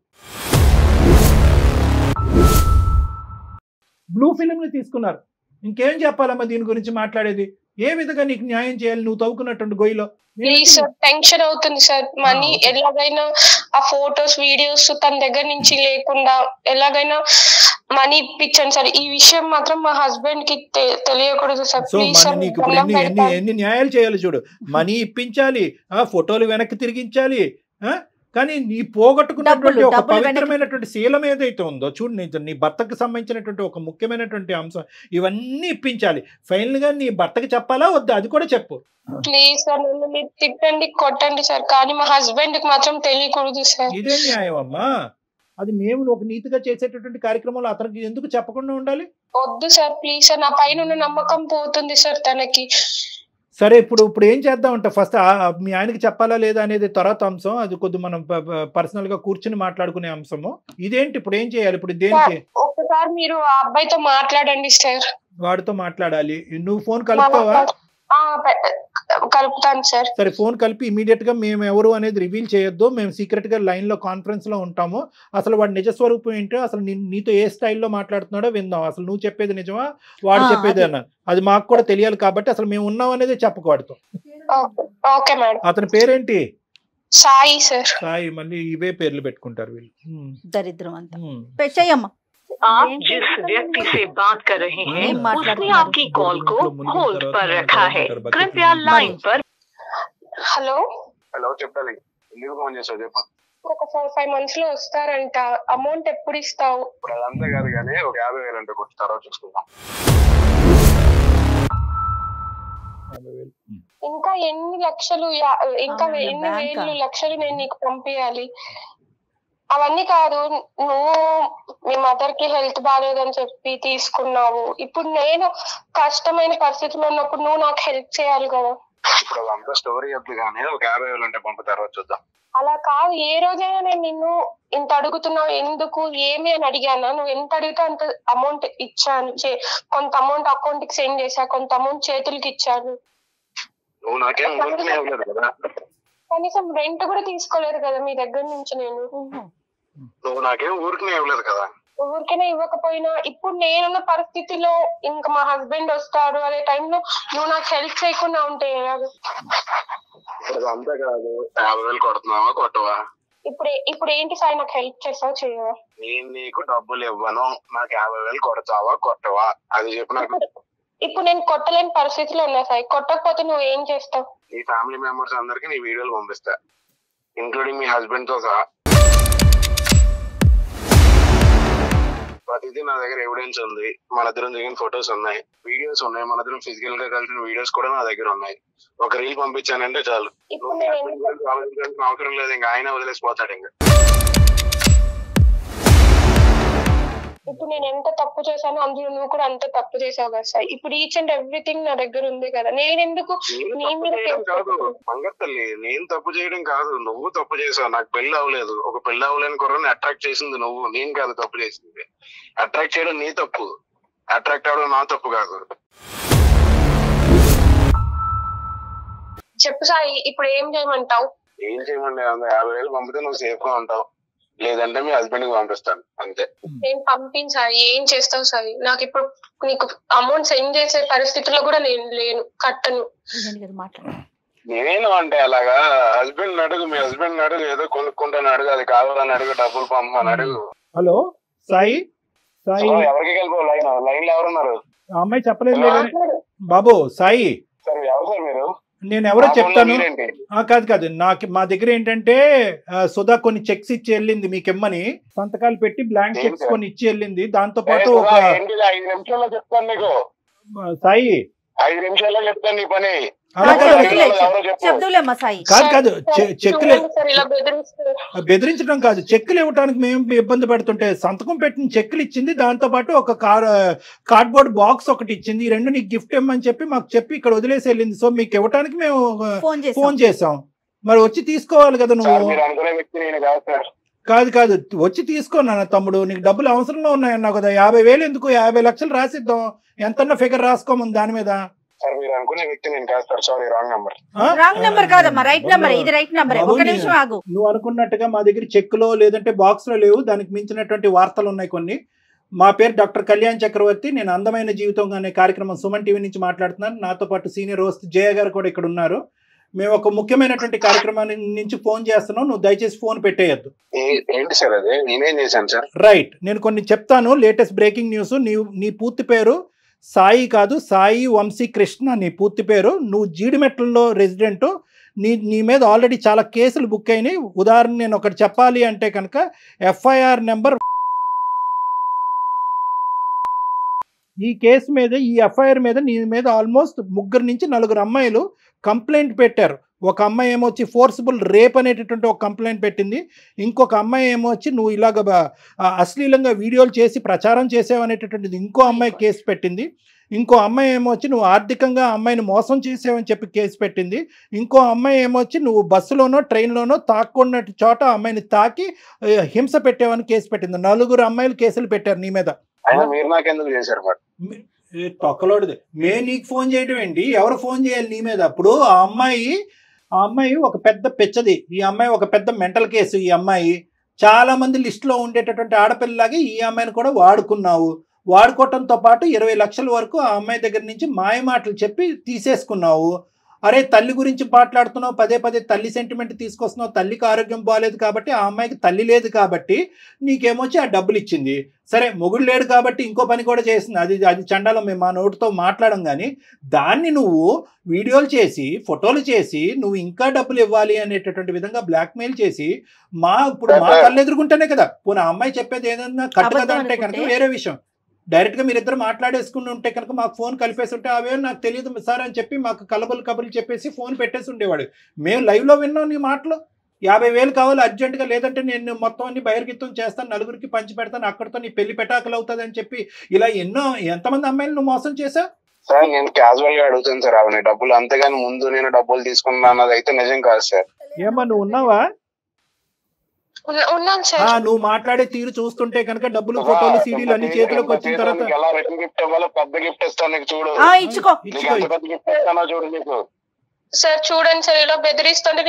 బ్లూ ఫిల్మ్లు తీసుకున్నారు. ఇంకేం చెప్పాలమ్మా దీని గురించి మాట్లాడేది? ఏ విధంగా నీకు న్యాయం చేయాలి నువ్వు తవ్వుకున్నటువంటి గొయ్యిలో? ప్లీజ్ సార్, టెన్షన్ అవుతుంది సార్. మనీ ఎలాగైనా ఆ ఫోటోస్ వీడియోస్ తన దగ్గర నుంచి లేకుండా ఎలాగైనా మనీ ఇప్పించండి సార్. ఈ విషయం మాత్రం మా హస్బెండ్ కి తెలియకూడదు సార్. Please sir. నీకు ఎన్ని న్యాయాలు చేయాలి చూడు. మనీ ఇప్పించాలి, ఫోటోలు వెనక్కి తిరిగించాలి, కానీ నీ పోగొట్టుకున్నటువంటి ఒక పవిత్రమైనటువంటి శీలం ఏదైతే ఉందో చూడు, నీ భర్తకు సంబంధించినటువంటి ఒక ముఖ్యమైనటువంటి అంశం, ఇవన్నీ ఇప్పించాలి. ఫైనల్ గా నీ భర్తకి చెప్పాలా వద్దా అది కూడా చెప్పు. ప్లీజ్ సార్, నన్ను మీరు తిట్టండి కొట్టండి సార్, కానీ మా హస్బెండ్ కి మాత్రం తెలియకూడదు సార్. ఇదే న్యాయం అమ్మా. అది మేము ఒక నీతిగా చేసేటటువంటి కార్యక్రమంలో అతనికి ఎందుకు చెప్పకుండా ఉండాలి? వద్దు సార్, ప్లీజ్ సార్. నా పైన ఉన్న నమ్మకం పోతుంది సార్ తనకి. సరే, ఇప్పుడు ఏం చేద్దామంట? ఫస్ట్ మీ ఆయనకి చెప్పాలా లేదా అనేది తర్వాత అంశం. అది కొద్ది మనం పర్సనల్ గా కూర్చుని మాట్లాడుకునే అంశము. ఇదేంటి ఇప్పుడు ఏం చేయాలి? ఇప్పుడు దేనికి? ఒకసారి మీరు ఆ అబ్బాయితో మాట్లాడండి సార్. వాడితో మాట్లాడాలి. నువ్వు ఫోన్ కలుపుతావా? కలుపుతాను సార్. సరే, ఫోన్ కలిపి ఇమీడియట్ గా మేము ఎవరు అనేది రివీల్ చేయొద్దు. మేము సీక్రెట్ గా లైన్ లో కాన్ఫరెన్స్ లో ఉంటాము. అసలు వాడి నిజస్వరూపం ఏంటో, అసలు నీతో ఏ స్టైల్లో మాట్లాడుతున్నాడో విందాం. అసలు నువ్వు చెప్పేది నిజమా వాడు చెప్పేది అన్న అది మాకు కూడా తెలియాలి. కాబట్టి అసలు మేము ఉన్నాం అనేది చెప్పకూడదు. Okay madam. అతని పేరేంటి? సాయి సార్. సాయి. మళ్ళీ ఇవే పేర్లు పెట్టుకుంటారు వీళ్ళు. దరిద్రం అంతా. చెయ్యమ్మా. आप जिस व्यक्ति से बात कर रहे हैं उसने आपकी कॉल को होल्ड पर रखा है, कृपया लाइन पर. హలో చెప్పాలి. ఎందుకు ఫోన్ చేసావు చెప్పు. ఒక 4-5 months లో వస్తారంట. అమౌంట్ ఎప్పుడు ఇస్తావు? ఇప్పుడు అదంతా కాదు కానీ ఒక 50,000 అంటే కొట్టి తర్వాత చూసుకుందాం. ఇంకా ఎన్ని లక్షలు, ఇంకా ఎన్ని వేలు లక్షలు నేను నీకు పంపించాలి? అవన్నీ కాదు, నువ్వు మీ మదర్ కి హెల్త్ బాగాలేదని చెప్పి తీసుకున్నావు. ఇప్పుడు నేను కష్టమైన పరిస్థితిలో ఉన్నప్పుడు నువ్వు నాకు హెల్ప్ చేయాలి కదా. ఇప్పుడు అంతా స్టోరీ వద్దు కానీ ఒక 50,000 ఉంటే పంపు తర్వాత చూద్దాం. అలా కాదు, ఏ రోజైనా నేను నిన్ను ఇంత అడుగుతున్నావు ఎందుకు ఏమి అని అడిగానా? నువ్వు ఎంత అడిగితే అంత అమౌంట్ ఇచ్చాను. కొంత అమౌంట్ అకౌంట్ కి సెండ్ చేశా, కొంత అమౌంట్ చేతులకి ఇచ్చాను. నువ్వు నాకేం ఊరికనే ఇవ్వలేదు కదా, కనీసం రెంట్ కూడా తీసుకోలేదు కదా మీ దగ్గర నుంచి నేను. నువ్వు నాకేం ఊరికనే ఇవ్వలేదు కదా. ఊరికైనా ఇవ్వకపోయినా ఇప్పుడు నేనున్న పరిస్థితిలో ఇంకా మా హస్బెండ్ వస్తాడు అనే టైంలో నువ్వు నాకు హెల్ప్ చేయకుండా ఉంటే కాదు. ఇప్పుడు అంతా కాదు, 50,000 కొడుతున్నావా కొట్టవా? ఇప్పుడు ఏంటి సాయి, నాకు హెల్ప్ చేస్తావు చేయవా? నేను నీకు డబ్బులు ఇవ్వను, నాకు 50,000 కొడతావా కొట్టవా అది చెప్పు నాకు. ఇప్పుడు నేను కొట్టలేని పరిస్థితిలో ఉన్నా సాయి, కొట్టకపోతే నువ్వు ఏం చేస్తావు? నీ ఫ్యామిలీ మెంబర్స్ అందరికి నీ వీడియోలు పంపిస్తా, ఇంక్లూడింగ్ మీ హస్బెండ్ తో సహా. ప్రతిదీ నా దగ్గర ఎవిడెన్స్ ఉంది. మన ఇద్దరం దిగిన ఫొటోస్ ఉన్నాయి, వీడియోస్ ఉన్నాయి, మన ఇద్దరం ఫిజికల్ గా కలిసిన వీడియోస్ కూడా నా దగ్గర ఉన్నాయి. ఒక రీల్ పంపించానంటే చాలు, అవసరం లేదు, ఇంకా ఆయన వదిలేసిపోతాడు. ఇంకా ఇప్పుడు నేను ఎంత తప్పు చేశానో అందులో నువ్వు కూడా అంత తప్పు చేసావు కదా సార్. ఇప్పుడు ఈచ్ అండ్ ఎవ్రీథింగ్ నా దగ్గర ఉంది కదా, నేను ఎందుకు కాదు బంగారు తల్లి, నేను తప్పు చేయడం కాదు, నువ్వు తప్పు చేసావు. నాకు పెళ్లి అవ్వలేదు, ఒక పెళ్లి అవ్వలేని కుర్రని అట్రాక్ట్ చేసింది నువ్వు, నేను కాదు తప్పు చేసింది. అట్రాక్ట్ చేయడం నీ తప్పు, అట్రాక్ట్ అవ్వడం నా తప్పు కాదు. చెప్పు సాయి, ఇప్పుడు ఏం చేయమంటావు? ఏం చేయమండి, 50,000 పంపితే నువ్వు సేఫ్ గా ఉంటావు, లేదంటే మీ హస్బెండ్ కి పంపిస్తాను అంతే. నేను పంపించాయి, ఏం చేస్తావు సాయి? నాకు ఇప్పుడు నీకు అమౌంట్ సెండ్ చేసే పరిస్థితిలో కూడా నేను లేను, కట్టను. నేను అంటే అలాగా హస్బెండ్ అడుగు, మీ హస్బెండ్ అడుగు, ఏదో కొనుక్కుంటాను అడుగు, అది కావాలని అడుగు, డబ్బులు పంపమని అడుగు. హలో సాయి, సాయి ఎవరికి వెళ్ళిపో, లైన్ లో ఎవరున్నారు? అమ్మాయి చెప్పలేదు బాబు. సాయి సార్ ఎవరు సార్ మీరు? నేను ఎవరో చెప్తాను. కాదు మా దగ్గర ఏంటంటే సుధా కొన్ని చెక్స్ ఇచ్చి వెళ్ళింది మీకెమ్మని, సంతకాలు పెట్టి బ్లాంక్ చెక్స్ కొన్ని ఇచ్చి వెళ్ళింది. దాంతో పాటు ఒక 5 నిమిషాల్లో చెప్తాను నీకు సాయి, 5 నిమిషాల్లో చెప్తాను నీ పని. కాదు చెక్కులు బెదిరించడం కాదు, చెక్కులు ఇవ్వడానికి మేము ఇబ్బంది పెడుతుంటే సంతకం పెట్టిన చెక్కులు ఇచ్చింది, దాంతో పాటు ఒక కార్డ్బోర్డ్ బాక్స్ ఒకటి ఇచ్చింది. ఈ రెండు నీకు గిఫ్ట్ ఇవ్వమని చెప్పి మాకు చెప్పి ఇక్కడ వదిలేసి వెళ్ళింది. సో మీకు ఇవ్వడానికి మేము ఫోన్ చేసాం, మరి వచ్చి తీసుకోవాలి కదా నువ్వు. కాదు వచ్చి తీసుకోనా తమ్ముడు, నీకు డబ్బులు అవసరంలో ఉన్నాయన్నావు కదా. 50,000 ఎందుకు, 50 లక్షలు రాసిద్దాం, ఎంతన్నా ఫిగర్ రాసుకోమని దాని మీద. సార్ మీరు అనుకునే వ్యక్తి నేను కాదు sir, sorry wrong number. Wrong number కాదమ్మా, రైట్ నంబర్, ఇది రైట్ నంబర్. ఒక నిమిషం ఆగు. నువ్వు అనుకున్నట్టుగా మా దగ్గర చెక్కులో లేదంటే బాక్స్ లో లేవు, దానికి మించినటువంటి వార్తలు ఉన్నాయి కొన్ని. మా పేరు డాక్టర్ కళ్యాణ్ చక్రవర్తి, నేను అందమైన జీవితం అనే కార్యక్రమం సుమన్ టీవీ నుంచి మాట్లాడుతున్నాను. నాతో పాటు సీనియర్ హోస్ట్ జయ గారు కూడా ఇక్కడ ఉన్నారు. మేము ఒక ముఖ్యమైనటువంటి కార్యక్రమాన్ని నుంచి ఫోన్ చేస్తున్నాం, నువ్వు దయచేసి ఫోన్ పెట్టేయద్దు. ఏంటి సార్ అది, నేనేం చేశాను సార్? రైట్, నేను కొన్ని చెప్తాను, లేటెస్ట్ బ్రేకింగ్ న్యూస్. నీ పూర్తి పేరు సాయి కాదు, సాయి వంశీ కృష్ణ నీ పూర్తి పేరు. నువ్వు జీడిమెట్లలో రెసిడెంట్. నీ మీద ఆల్రెడీ చాలా కేసులు బుక్ అయినాయి. ఉదాహరణ నేను ఒకటి చెప్పాలి అంటే కనుక FIR నెంబర్, ఈ కేసు మీద, ఈ FIR మీద నీ మీద ఆల్మోస్ట్ 3 నుంచి 4 అమ్మాయిలు కంప్లైంట్ పెట్టారు. ఒక అమ్మాయి ఏమో వచ్చి ఫోర్సిబుల్ రేప్ అనేటటువంటి ఒక కంప్లైంట్ పెట్టింది. ఇంకొక అమ్మాయి ఏమో వచ్చి నువ్వు ఇలాగ అశ్లీలంగా వీడియోలు చేసి ప్రచారం చేసావనేటటువంటిది ఇంకో అమ్మాయి కేసు పెట్టింది. ఇంకో అమ్మాయి ఏమో వచ్చి నువ్వు ఆర్థికంగా అమ్మాయిని మోసం చేసావని చెప్పి కేసు పెట్టింది. ఇంకో అమ్మాయి ఏమో వచ్చి నువ్వు బస్సులోనో ట్రైన్లోనో తాక్కున్న చోట అమ్మాయిని తాకి హింస పెట్టావని కేసు పెట్టింది. 4 అమ్మాయిలు కేసులు పెట్టారు నీ మీద. తొక్కలోడిది నీకు ఫోన్ చేయడం ఏంటి, ఎవరు ఫోన్ చేయాలి నీ మీద? అప్పుడు ఆ అమ్మాయి ఒక పెద్ద పిచ్చది, ఈ అమ్మాయి ఒక పెద్ద మెంటల్ కేసు. ఈ అమ్మాయి చాలా మంది లిస్టులో ఉండేటటువంటి ఆడపిల్లలాగే ఈ అమ్మాయిని కూడా వాడుకున్నావు. వాడుకోవటంతో పాటు 20 లక్షల వరకు ఆ అమ్మాయి దగ్గర నుంచి మాయ మాటలు చెప్పి తీసేసుకున్నావు. అరే తల్లి గురించి మాట్లాడుతున్నావు, పదే తల్లి సెంటిమెంట్ తీసుకొస్తున్నావు. తల్లికి ఆరోగ్యం బాగాలేదు కాబట్టి, ఆ అమ్మాయికి తల్లి లేదు కాబట్టి నీకేమొచ్చి ఆ డబ్బులు ఇచ్చింది. సరే మొగుడు లేడు కాబట్టి ఇంకో పని కూడా చేసింది, అది చండాలం, మేము మా నోటితో మాట్లాడడం. కానీ దాన్ని నువ్వు వీడియోలు చేసి ఫోటోలు చేసి నువ్వు ఇంకా డబ్బులు ఇవ్వాలి అనేటటువంటి విధంగా బ్లాక్మెయిల్ చేసి ఇప్పుడు మా కళ్ళు ఎదుర్కొంటేనే కదా. పోనీ ఆ అమ్మాయి చెప్పేది ఏదన్నా కట్టు కదా అంటే కనుక వేరే విషయం. డైరెక్ట్గా మీరిద్దరు మాట్లాడేసుకుని ఉంటే కనుక మాకు ఫోన్ కలిపేసి ఉంటే అవే నాకు తెలియదు సార్ అని చెప్పి మాకు కబుర్లు చెప్పేసి ఫోన్ పెట్టేసి ఉండేవాడు. మేము లైవ్లో విన్నాం నీ మాటలు. 50,000 కావాలి అర్జెంటుగా, లేదంటే నేను మొత్తం అన్ని బహిర్గతం చేస్తాను, 4కి పంచి పెడతాను, అక్కడితో నీ పెళ్లి పెటాకులు అవుతుంది అని చెప్పి ఇలా ఎంతమంది అమ్మాయిలు నువ్వు మోసం చేసావు. సార్ నేను క్యాజువల్ గా అడుగుతాను సార్ అవన్నీ డబ్బులు, అంతేగాని ముందు నేను డబ్బులు తీసుకున్నా అన్నది అయితే నిజం కాదు సార్. ఏమా నువ్వు ఉన్నావా? ఉన్నాను సార్. నువ్వు మాట్లాడే తీరు చూస్తుంటే కనుక డబ్బులు, ఫోటోలు, సీడీలు అన్ని చేతిలోకి వచ్చిన తర్వాత ఎలా రిటర్న్ గిఫ్ట్ ఇవ్వాలో పెద్ద గిఫ్ట్ ఇస్తాను నీకు, చూడు ఇచ్చుకో. ఎంత పెద్ద గిఫ్ట్ ఇస్తానో చూడు నీకు. సార్ చూడండి సార్, ఇలా బెదిరిస్తుంటే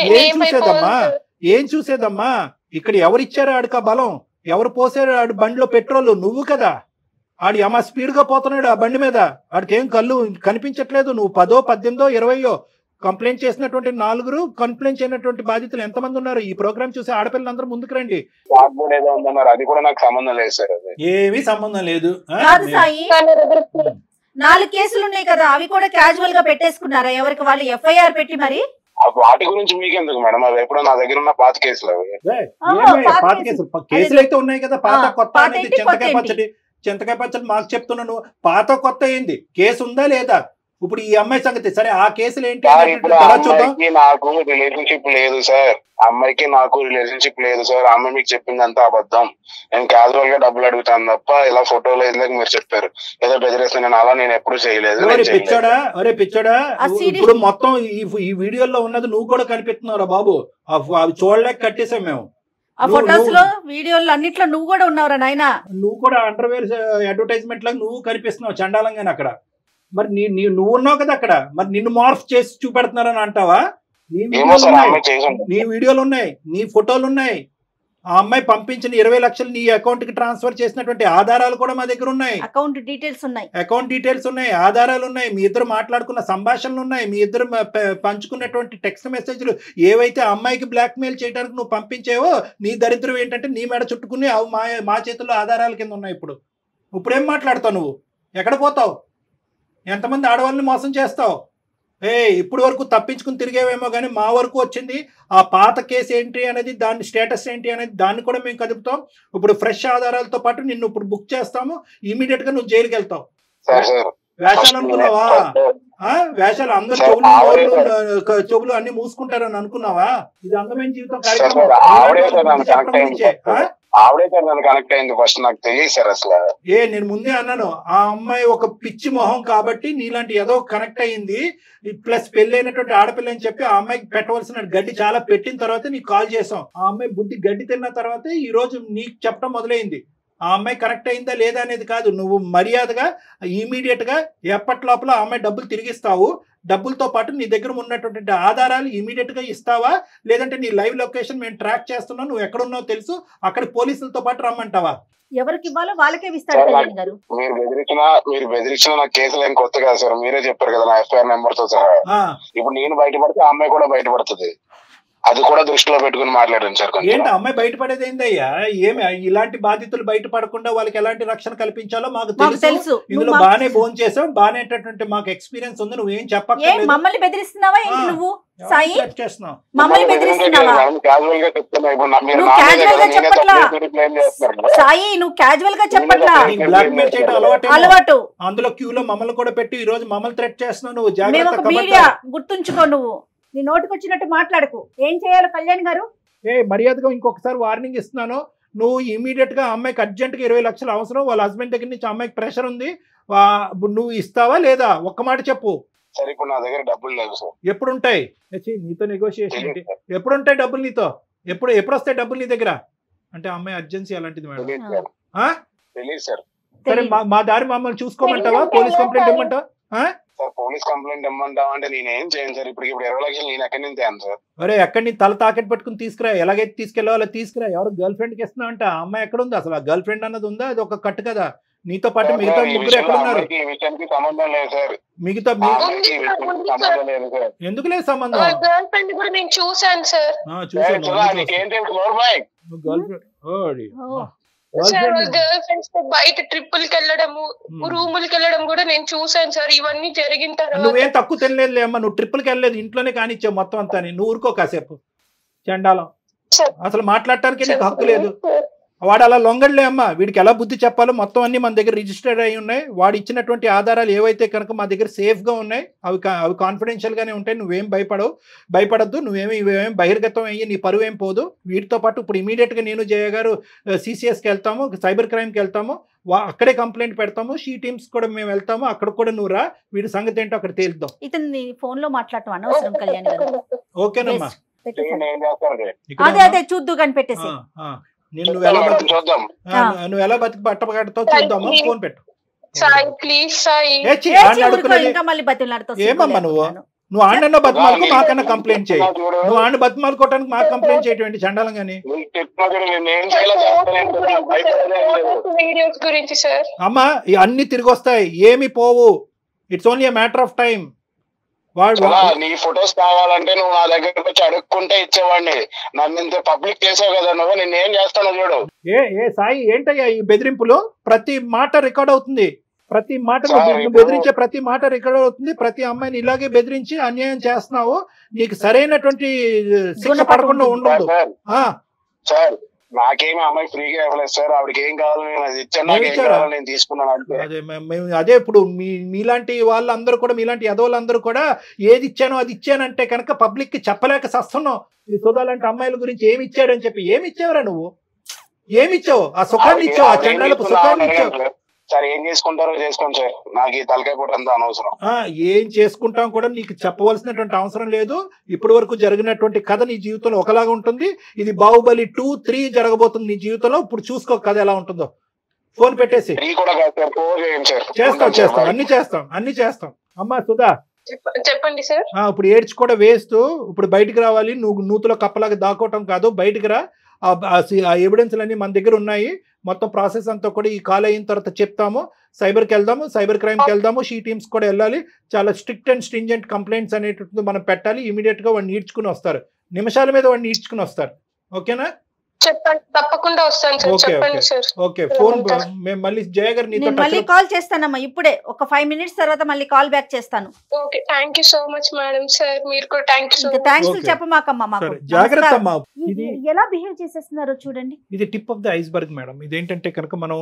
ఏం చూసేదమ్మా? ఇక్కడ ఎవరిచ్చారు ఆడికి ఆ బలం? ఎవరు పోసారు ఆడి బండిలో పెట్రోల్? నువ్వు కదా. ఆడి అమ్మ స్పీడ్ గా పోతున్నాడు ఆ బండి మీద, ఆడికి ఏం కళ్ళు కనిపించట్లేదు. నువ్వు 10, 18, 20 కంప్లైంట్ చేసినటువంటి 4 కంప్లైంట్ చేయనటువంటి బాధితులు ఎంతమంది ఉన్నారు? ఈ ప్రోగ్రామ్ చూసి ఆడపిల్లలందరూ ముందుకు రండి. అది కూడా నాకు సంబంధం లేదు సార్. ఏమీ సంబంధం లేదు. 4 కేసులు ఉన్నాయి కదా, అవి కూడా క్యాజువల్ గా పెట్టేసుకున్నారా? ఎవరికి వాళ్ళు ఎఫ్ఐఆర్ పెట్టి మరి? వాటి గురించి మీకెందుకు మేడం? అవి ఎప్పుడో నా దగ్గర ఉన్న పాత కేసులు. అవి పాత కేసులు అయితే ఉన్నాయి కదా. పాత కొత్త అనేది చింతకాయ పచ్చడి మాకు చెప్తున్నాను. పాత కొత్త ఏంది? కేసు ఉందా లేదా? ఇప్పుడు ఈ అమ్మాయి సంగతి సరే, ఆ కేసులు ఏంటి? నాకు రిలేషన్షిప్ లేదు సార్, అమ్మాయికి నాకు రిలేషన్షిప్ లేదు సార్. అమ్మాయి మీకు చెప్పిందంతా అబద్ధం. నేను క్యాజువల్ గా డబ్బులు అడుగుతాను తప్ప ఇలా ఫోటోలు ఇందాక మీరు చెప్పారు ఏదో బెదిరేస్తాను, నేను అలా నేను ఎప్పుడు చేయలేదు. పిచ్చోడా ఇప్పుడు మొత్తం ఈ వీడియోలో ఉన్నది నువ్వు కూడా కనిపిస్తున్నావురా బాబు. అవి చూడలేక కట్టేసాం మేము. ఆ ఫోటోస్ లో, వీడియోలో అన్నిట్లో నువ్వు కూడా ఉన్నావురా నాయనా. నువ్వు కూడా అండర్వేర్ అడ్వర్టైజ్మెంట్ లాగా నువ్వు కనిపిస్తున్నావు చండాలంగానే అక్కడ. మరి నువ్వు ఉన్నావు కదా అక్కడ, మరి నిన్ను మార్ఫ్ చేసి చూపెడుతున్నారని అంటావా? నీ వీడియోలు ఉన్నాయి, నీ ఫోటోలు ఉన్నాయి. ఆ అమ్మాయి పంపించిన 20 లక్షలు నీ అకౌంట్ కి ట్రాన్స్ఫర్ చేసినటువంటి ఆధారాలు కూడా మా దగ్గర ఉన్నాయి. అకౌంట్ డీటెయిల్స్ ఉన్నాయి, ఆధారాలు ఉన్నాయి. మీ ఇద్దరు మాట్లాడుకున్న సంభాషణలు ఉన్నాయి. మీ ఇద్దరు పంచుకున్నటువంటి టెక్స్ట్ మెసేజ్లు ఏవైతే అమ్మాయికి బ్లాక్ మెయిల్ చేయడానికి నువ్వు పంపించేవో, నీ దరిద్రం ఏంటంటే నీ మెడ చుట్టుకుని అవి మా చేతుల్లో ఆధారాల కింద ఉన్నాయి. ఇప్పుడేం మాట్లాడతావు నువ్వు? ఎక్కడ పోతావు? ఎంతమంది ఆడవాళ్ళని మోసం చేస్తావు? ఇప్పుడు వరకు తప్పించుకుని తిరిగేవేమో కానీ మా వరకు వచ్చింది. ఆ పాత కేసు ఏంటి అనేది, దాని స్టేటస్ ఏంటి అనేది దాన్ని కూడా మేము కదుపుతాం. ఇప్పుడు ఫ్రెష్ ఆధారాలతో పాటు నిన్ను ఇప్పుడు బుక్ చేస్తాము. ఇమీడియట్ గా నువ్వు జైలుకి వెళ్తావు. వేషాలు అనుకున్నావా? వేషాలు అందరు చెవులు అన్ని మూసుకుంటారని అనుకున్నావా? ఇది అందమైన జీవితం కార్యక్రమం. ఆవిడే సార్ నన్ను కనెక్ట్ అయింది ఫస్ట్, నాకు తెలియదు సార్ అసలు. నేను ముందే అన్నాను, ఆ అమ్మాయి ఒక పిచ్చి మొహం కాబట్టి నీలాంటి ఏదో కనెక్ట్ అయ్యింది. ప్లస్ పెళ్లి అయినటువంటి ఆడపిల్ల అని చెప్పి ఆ అమ్మాయికి పెట్టవలసిన గడ్డి చాలా పెట్టిన తర్వాత నీకు కాల్ చేసాం. ఆ అమ్మాయి బుద్ధి గడ్డి తిన్న తర్వాత ఈ రోజు నీకు చెప్పడం మొదలైంది. ఆ అమ్మాయి కరెక్ట్ అయిందా లేదా అనేది కాదు, నువ్వు మర్యాదగా ఇమీడియట్ గా ఎప్పటి లోపల ఆ అమ్మాయి డబ్బులు తిరిగిస్తావు. డబ్బులతో పాటు నీ దగ్గర ఉన్నటువంటి ఆధారాలు ఇమీడియట్ గా ఇస్తావా, లేదంటే నీ లైవ్ లొకేషన్ మేము ట్రాక్ చేస్తున్నావు, నువ్వు ఎక్కడున్నావు తెలుసు, అక్కడ పోలీసులతో పాటు రమ్మంటావా? ఎవరికి ఇవ్వాలో వాళ్ళకే ఇస్తారు. మీరు బెదిరించిన నా కేసులు ఏం కొత్త కాదు సార్, మీరే చెప్పారు కదా నా ఎఫ్ఐఆర్ నెంబర్ తో సహా. ఇప్పుడు నేను బయటపడితే ఆ అమ్మాయి కూడా బయటపడుతుంది. అది కూడా దృష్టిలో పెట్టుకుని మాట్లాడండి సార్. ఏంటి అమ్మాయి బయటపడేది ఏందయ్యా? ఏమి ఇలాంటి బాధితులు బయటపడకుండా వాళ్ళకి ఎలాంటి రక్షణ కల్పించాలో మాకు తెలుసు. ఇందులో బానే ఫోన్ చేసాం, బానేటటువంటి మాకు ఎక్స్పీరియన్స్ ఉంది. నువ్వేం చెప్పక్కర్లేదు. మమ్మల్ని బెదిరిస్తున్నావా ఏంటి నువ్వు? సాయి మమ్మల్ని బెదిరిస్తున్నావా? సాయి నువ్వు క్యాజువల్ గా చెప్పట్లా, బ్లాక్ మెయిల్ చేయడం అలవాటు. అందులో క్యూలో మమ్మల్ని కూడా పెట్టి ఈ రోజు మమ్మల్ని థ్రెట్ చేస్తున్నావు. నువ్వు జాగ్రత్త, గుర్తుంచుకో. నువ్వు నీ నోటికి వచ్చినట్టు మాట్లాడకు. ఏం చేయాలి కళ్యాణ్ గారు? మర్యాదగా ఇంకొకసారి వార్నింగ్ ఇస్తున్నాను. నువ్వు ఇమీడియట్ గా అమ్మాయికి అర్జెంట్ గా 20 లక్షలు అవసరం. వాళ్ళ హస్బెండ్ దగ్గర నుంచి అమ్మాయికి ప్రెషర్ ఉంది. నువ్వు ఇస్తావా లేదా? ఒక్క మాట చెప్పు. సరే ఇప్పుడు నా దగ్గర డబ్బులు లేవు సార్. ఎప్పుడు ఉంటాయి? నీతో నెగోషియేషన్ ఏంటి? ఎప్పుడు ఉంటాయి డబ్బులు నీతో? ఎప్పుడు వస్తాయి డబ్బులు నీ దగ్గర? అంటే అమ్మాయి అర్జెన్సీ అలాంటిది మేడం. తెలియదు సార్. సరే మా దారి మమ్మల్ని చూసుకోమంటావా? పోలీస్ కంప్లైంట్ ఇవ్వమంటావా? సార్ పోలీస్ కంప్లైంట్ ఇమ్మంటావా అంటే నేనేం చేయను సార్. ఇప్పుడు 20 లక్షలు నేను ఎక్కడి నుంచి తేను సార్? అరే ఎక్కడి నుంచి తల తాకెట్ పెట్టుకుని తీసుకురా. ఎలాగైతే తీసుకెళ్ళాలో తీసుకురా. ఎవరు గర్ల్ ఫ్రెండ్ కి ఇస్తున్నా అంట? ఆ అమ్మాయి ఎక్కడ ఉంది అసలు? గర్ల్ ఫ్రెండ్ అన్నది ఉందా? అది ఒక కట్టు కదా. నీతో పాటు మిగతా ముగ్గురు ఎక్కడ ఉన్నారు? సంబంధం లేదు సార్. మిగతా ఎందుకు లేదు సంబంధం? గర్ల్ ఫ్రెండ్ కూడా నేను చూసాను సార్. గర్ల్ ఫ్రెండ్స్ తో బయట ట్రిప్పులకి వెళ్ళడము, రూములకి వెళ్ళడం కూడా నేను చూసాను సార్. ఇవన్నీ జరిగిన తర్వాత నువ్వేం తక్కువ తినలేదు అమ్మా. నువ్వు ట్రిప్పులకి వెళ్ళలేదు, ఇంట్లోనే కానిచ్చావు మొత్తం అంతా. నువ్వు ఊరుకో కాసేపు. చండాలం, అసలు మాట్లాడటానికి నీకు హక్కు లేదు. వాడు అలా లొంగడలే అమ్మా. వీడికి ఎలా బుద్ధి చెప్పాలో మొత్తం అన్ని మన దగ్గర రిజిస్టర్డ్ అయి ఉన్నాయి. వాడు ఇచ్చినటువంటి ఆధారాలు ఏవైతే కనుక మా దగ్గర సేఫ్ గా ఉన్నాయి, అవి కాన్ఫిడెన్షియల్ గానే ఉంటాయి. నువ్వేం భయపడద్దు. ఇవేం బహిర్గతం అయ్యి నీ పరువు ఏం పోదు. వీటితో పాటు ఇప్పుడు ఇమీడియట్ గా నేను జయ గారు CCS కి వెళ్తాము, సైబర్ క్రైమ్ కి వెళ్తాము. అక్కడే కంప్లైంట్ పెడతాము, షీ టీమ్స్ కూడా మేము వెళ్తాము, అక్కడ కూడా నువ్వు రా, వీడి సంగతి ఏంటో అక్కడ తేలుద్దాం. ఇతన్ని ఫోన్ లో మాట్లాడటం అనవసరం కళ్యాణ్ గారు. ఓకేనమ్మా, అదే అదే చూద్దు కానీ పెట్టేసి నువ్వు ఎలా బతికి బట్ట కడతావు చూద్దామా, ఫోన్ పెట్టు. ఇంకా మళ్ళీ బతిలాడుతావు. ఏమమ్మా నువ్వు ఆడన్న బతిమాలకు మాకన్నా కంప్లైంట్ చేయి. నువ్వు ఆడిన బతిమాలుకోవడానికి మాకు కంప్లైంట్ చేయటువంటి చండాలం గానీ. అమ్మా అన్ని తిరిగి వస్తాయి, ఏమి పోవు. It's only matter of time. నీ ఫొటోస్ కావాలంటే నువ్వు నా దగ్గరకు వచ్చి అడుక్కుంటే ఇచ్చేవాడిని. నన్ను ఇంత పబ్లిక్ చేసావు కదా నువ్వు, నేను ఏం చేస్తానో చూడు. ఏ సాయి ఏంటయ్యా ఈ బెదిరింపులు? ప్రతి మాట రికార్డ్ అవుతుంది, ప్రతి మాట బెదిరించే ప్రతి మాట రికార్డ్ అవుతుంది. ప్రతి అమ్మాయిని ఇలాగే బెదిరించి అన్యాయం చేస్తున్నావు, నీకు సరైనటువంటి శిక్ష పడకుండా ఉండదు. సార్ నాకేమి అమ్మాయి ఫ్రీగా ఇవ్వలేదు సార్, ఆవిడకి ఏం కావాలి నేను అది ఇచ్చాను, నాకు ఏం కావాలి నేను తీసుకున్నాను. అదే ఇప్పుడు మీలాంటి వాళ్ళందరూ కూడా, మీలాంటి యదవులందరూ కూడా ఏది ఇచ్చానో అది ఇచ్చానంటే కనుక పబ్లిక్ కి చెప్పలేక సస్తున్నావు. ఈ సుధా లాంటి అమ్మాయిల గురించి ఏమి ఇచ్చాడని చెప్పి. ఏమి ఇచ్చావురా నువ్వు? ఏమి ఇచ్చావు? ఆ సుఖాన్ని ఇచ్చావు, ఆ చండాలపు సుఖాన్ని ఇచ్చావు. సార్ ఏం చేసుకుంటారో చేసుకోండి సార్, నాకు ఈ తలకాయ కూడా అంత అనవసరం. ఏం చేసుకుంటాం కూడా నీకు చెప్పవలసినటువంటి అవసరం లేదు. ఇప్పటి వరకు జరిగినటువంటి కథ నీ జీవితంలో ఒకలాగా ఉంటుంది. ఇది బాహుబలి 2, 3 జరగబోతుంది నీ జీవితంలో. ఇప్పుడు చూసుకో కథ ఎలా ఉంటుందో. ఫోన్ పెట్టేసి చేస్తాం, అన్ని చేస్తాం. అమ్మా సుధా చెప్పండి సార్. ఇప్పుడు ఏడ్చి కూడా వేస్తూ ఇప్పుడు బయటికి రావాలి. నువ్వు నూతులో కప్పలాగా దాక్కోవటం కాదు, బయటికి రా. ఆ ఎవిడెన్స్లు అన్ని మన దగ్గర ఉన్నాయి. మొత్తం ప్రాసెస్ అంతా కూడా ఈ కాల్ అయిన తర్వాత చెప్తాము. సైబర్కి వెళ్దాము, సైబర్ క్రైమ్కి వెళ్దాము, షీ టీమ్స్ కూడా వెళ్ళాలి. చాలా స్ట్రిక్ట్ అండ్ స్ట్రింజెంట్ కంప్లైంట్స్ అనేటువంటిది మనం పెట్టాలి. ఇమీడియట్ గా వాడిని ఈడ్చుకుని వస్తారు, నిమిషాల మీద వాడిని ఈడ్చుకుని వస్తారు. ఓకేనా? చెప్పండి, తప్పకుండా వస్తాను సార్. చెప్పండి సార్. ఓకే, ఫోన్ మేము మళ్ళీ జయ గారు నీతో మళ్ళీ కాల్ చేస్తానమ్మా. ఇప్పుడే ఒక 5 minutes తర్వాత మళ్ళీ కాల్ బ్యాక్ చేస్తాను. Okay, thank you so much madam. Sir మీరు కూడా thank you so much. Thanks చెప్పమాకమ్మా, మాకు జాగ్రత్త అమ్మా. ఇది ఎలా బిహేవ్ చేసేస్తున్నారో చూడండి. ఇది tip of the iceberg madam. ఇదేంటంటే కనుక మనం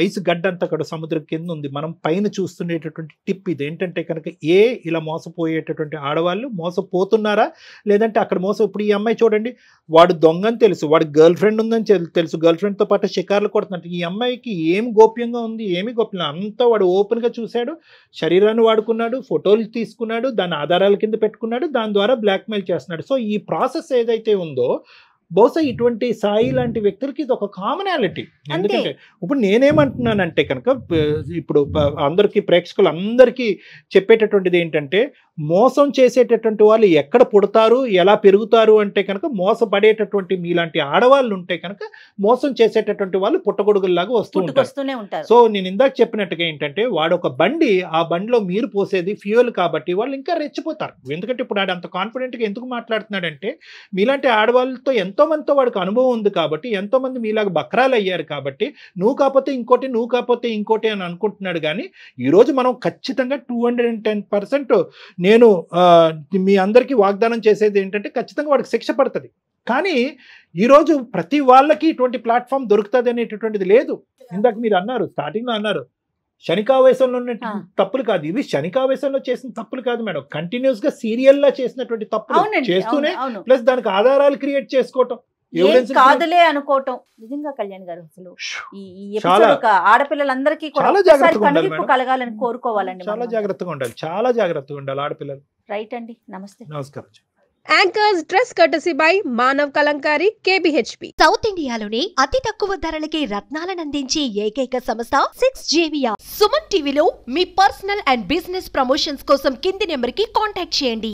ఐస్ గడ్డ అంతా కూడా సముద్రం కింద ఉంది, మనం పైన చూస్తుండేటటువంటి టిప్. ఇదేంటంటే కనుక ఇలా మోసపోయేటటువంటి ఆడవాళ్ళు మోసపోతున్నారా లేదంటే అక్కడ ఇప్పుడు ఈ అమ్మాయి చూడండి, వాడు దొంగని తెలుసు, వాడి గర్ల్ ఫ్రెండ్ ఉందని తెలుసు, గర్ల్ ఫ్రెండ్ తో పాటు షికార్లు కొడుతున్నట్టు. ఈ అమ్మాయికి ఏం గోప్యంగా ఉంది, ఏమి గోప్యం అంతా వాడు ఓపెన్ గా చూశాడు, శరీరాన్ని వాడుకున్నాడు, ఫోటోలు తీసుకున్నాడు, దాని ఆధారాల కింద పెట్టుకున్నాడు, దాని ద్వారా బ్లాక్మెయిల్ చేస్తున్నాడు. సో ఈ ప్రాసెస్ ఏదైతే ఉందో బహుశా ఇటువంటి సాయి లాంటి వ్యక్తులకి ఇది ఒక కామనాలిటీ. ఎందుకంటే ఇప్పుడు నేనేమంటున్నానంటే కనుక ఇప్పుడు అందరికీ ప్రేక్షకులందరికీ చెప్పేటటువంటిది ఏంటంటే, మోసం చేసేటటువంటి వాళ్ళు ఎక్కడ పుడతారు, ఎలా పెరుగుతారు అంటే కనుక మోసపడేటటువంటి మీలాంటి ఆడవాళ్ళు ఉంటే కనుక మోసం చేసేటటువంటి వాళ్ళు పుట్టగొడుగుల్లాగా వస్తూనే ఉంటారు. సో నేను ఇందాక చెప్పినట్టుగా ఏంటంటే, వాడు ఒక బండి, ఆ బండిలో మీరు పోసేది ఫ్యూయల్ కాబట్టి వాళ్ళు ఇంకా రెచ్చిపోతారు. ఎందుకంటే ఇప్పుడు వాడు అంత కాన్ఫిడెంట్గా ఎందుకు మాట్లాడుతున్నాడంటే, మీలాంటి ఆడవాళ్ళతో ఎంతో మందితో వాడికి అనుభవం ఉంది కాబట్టి, ఎంతో మంది మీలాగా బక్రాలు అయ్యారు కాబట్టి, నువ్వు కాకపోతే ఇంకోటి, నువ్వు కాకపోతే ఇంకోటి అని అనుకుంటున్నాడు. కానీ ఈరోజు మనం ఖచ్చితంగా 210% నేను మీ అందరికీ వాగ్దానం చేసేది ఏంటంటే, ఖచ్చితంగా వాడికి శిక్ష పడుతుంది. కానీ ఈరోజు ప్రతి వాళ్ళకి ఇటువంటి ప్లాట్ఫామ్ దొరుకుతుంది అనేటటువంటిది లేదు. ఇందాక మీరు అన్నారు, స్టార్టింగ్ లో అన్నారు, శనికావేశంలో ఉన్న తప్పులు కాదు ఇవి. శనికావేశంలో చేసిన తప్పులు కాదు మేడం, కంటిన్యూస్ గా సీరియల్ లా చేసినటువంటి తప్పులు చేస్తూనే ప్లస్ దానికి ఆధారాలు క్రియేట్ చేసుకోవటం, కాదులే అనుకోవటం. నిజంగా కళ్యాణ్ గారు అసలు ఈ ఎపిసోడ్ ఆడపిల్లలందరికీ కనువిప్పు కలగాలని కోరుకోవాలండి. చాలా జాగ్రత్తగా ఉండాలి, చాలా జాగ్రత్తగా ఉండాలి ఆడపిల్లలు. రైట్ అండి, నమస్తే, నమస్కారం. Anchors dress courtesy by Manav Kalamkari KBHP. South ఇండియాలోనే అతి తక్కువ ధరలకి రత్నాలను అందించే ఏకైక సంస్థ 6JVR. సుమన్ టీవీలో మీ పర్సనల్ అండ్ బిజినెస్ ప్రమోషన్స్ కోసం కింది నెంబర్ కి కాంటాక్ట్ చేయండి.